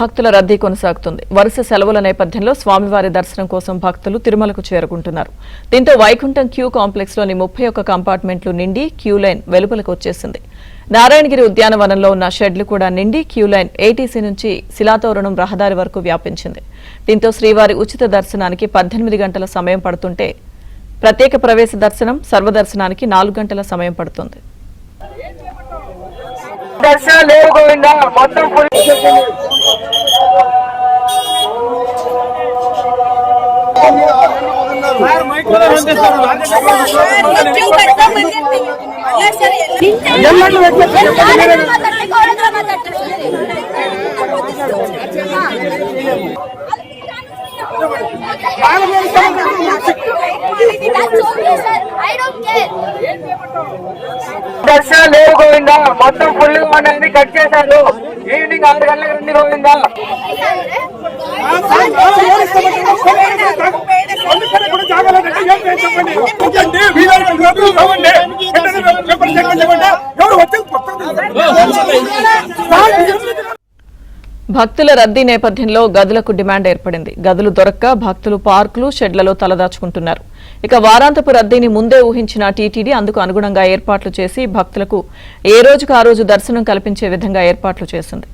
భక్తుల రద్దీ కొనసాగుతుంది. వరుస సెలవుల నేపథ్యంలో స్వామివారి దర్శనం కోసం భక్తులు తిరుమలకు చేరుకుంటున్నారు. దీంతో వైకుంఠం క్యూ కాంప్లెక్స్ లోని 31 కంపార్ట్మెంట్లు నిండి క్యూ లైన్ వెలుపలకు వచ్చేసింది. నారాయణగిరి ఉద్యానవనంలో ఉన్న షెడ్లు కూడా నిండి క్యూ లైన్ ఏటీసీ నుంచి శిలాతోరణం రహదారి వరకు వ్యాపించింది. దీంతో శ్రీవారి ఉచిత దర్శనానికి 18 గంటల సమయం పడుతుంటే ప్రత్యేక ప్రవేశ దర్శనం, సర్వదర్శనానికి 4 గంటల సమయం పడుతుంది. దర్శనం లేవు గోవిందా, మొత్తం ఫుల్ అనేది కట్ చేశారు. ఈవినింగ్ 6 గంటలకు రండి గోవిందా. భక్తుల రద్దీ నేపథ్యంలో గదులకు డిమాండ్ ఏర్పడింది. గదులు దొరక్క భక్తులు పార్కులు, షెడ్లలో తలదాచుకుంటున్నారు. ఇక వారాంతపు రద్దీని ముందే ఊహించిన టీటీడీ అందుకు అనుగుణంగా ఏర్పాట్లు చేసి భక్తులకు ఏ రోజుకు ఆ రోజు దర్శనం కల్పించే విధంగా ఏర్పాట్లు చేసింది.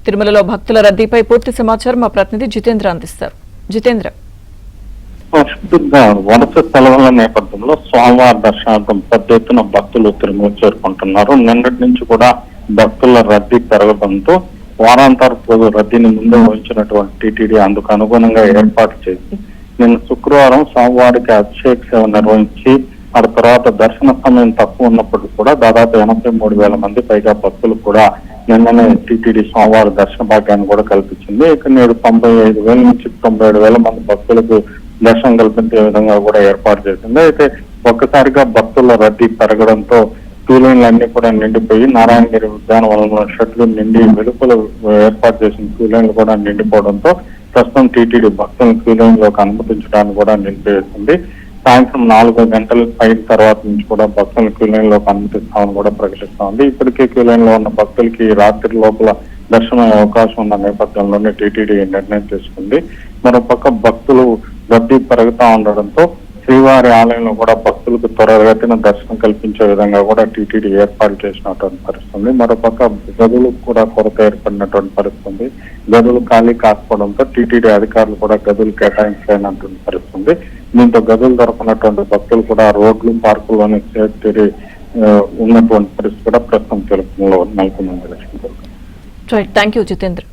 తిరుమలలో భక్తుల రద్దీపై పూర్తి సమాచారం మా ప్రతినిధి జితేంద్ర అందిస్తారు. జితేంద్ర, వరుస సెలవుల నేపథ్యంలో స్వామివారి దర్శనార్థం పెద్ద ఎత్తున భక్తులు తిరుమల చేరుకుంటున్నారు. నిన్నటి నుంచి కూడా భక్తుల రద్దీ పెరగడంతో వారాంతరపు రద్దీని ముందే వహించినటువంటి టీటీడీ అందుకు అనుగుణంగా ఏర్పాటు చేసి నిన్న శుక్రవారం స్వామివారికి అభిషేక సేవ నిర్వహించి ఆ తర్వాత దర్శన సమయం తక్కువ ఉన్నప్పటికీ కూడా దాదాపు 83,000 మంది పైగా భక్తులు కూడా నిన్ననే టీటీడీ స్వామివారి దర్శన భాగ్యాన్ని కూడా కల్పించింది. ఇక నేడు 95,000 నుంచి 97,000 మంది భక్తులకు దర్శనం కల్పించే విధంగా కూడా ఏర్పాటు చేసింది. అయితే ఒక్కసారిగా భక్తుల రద్దీ పెరగడంతో క్యూ లైన్లు అన్ని కూడా నిండిపోయి నారాయణగిరి ఉద్యానవనంలో షెడ్లు నిండి వెలుపల ఏర్పాటు చేసిన క్యూ లైన్లు కూడా నిండిపోవడంతో ప్రస్తుతం టీటీడీ భక్తులను క్యూ లైన్ లోకి అనుమతించడానికి కూడా నిలిపేసింది. సాయంత్రం 4 గంటల అయిన తర్వాత నుంచి కూడా భక్తులను క్యూ లైన్ లోకి అనుమతిస్తామని కూడా ప్రకటిస్తా ఉంది. ఇప్పటికే క్యూ లైన్ లో ఉన్న భక్తులకి రాత్రి లోపల దర్శనం అవకాశం ఉన్న నేపథ్యంలోనే టీటీడీ నిర్ణయం తీసుకుంది. మరోపక్క భక్తులు రద్దీ పెరుగుతూ ఉండడంతో శ్రీవారి ఆలయంలో కూడా భక్తులకు త్వరగతిన దర్శనం కల్పించే విధంగా కూడా టీటీడీ ఏర్పాటు చేసినటువంటి పరిస్థితుంది. మరోపక్క గదులకు కూడా కొరత ఏర్పడినటువంటి పరిస్థితుంది. గదులు ఖాళీ కాకపోవడంతో టీటీడీ అధికారులు కూడా గదులు కేటాయించలేనటువంటి పరిస్థితుంది. దీంతో గదులు దొరకనటువంటి భక్తులు కూడా రోడ్లు, పార్కుల్లోనే చేరి ఉన్నటువంటి పరిస్థితి కూడా ప్రస్తుతం తెలుపులో నెలకొంది. Thank you Jitendra.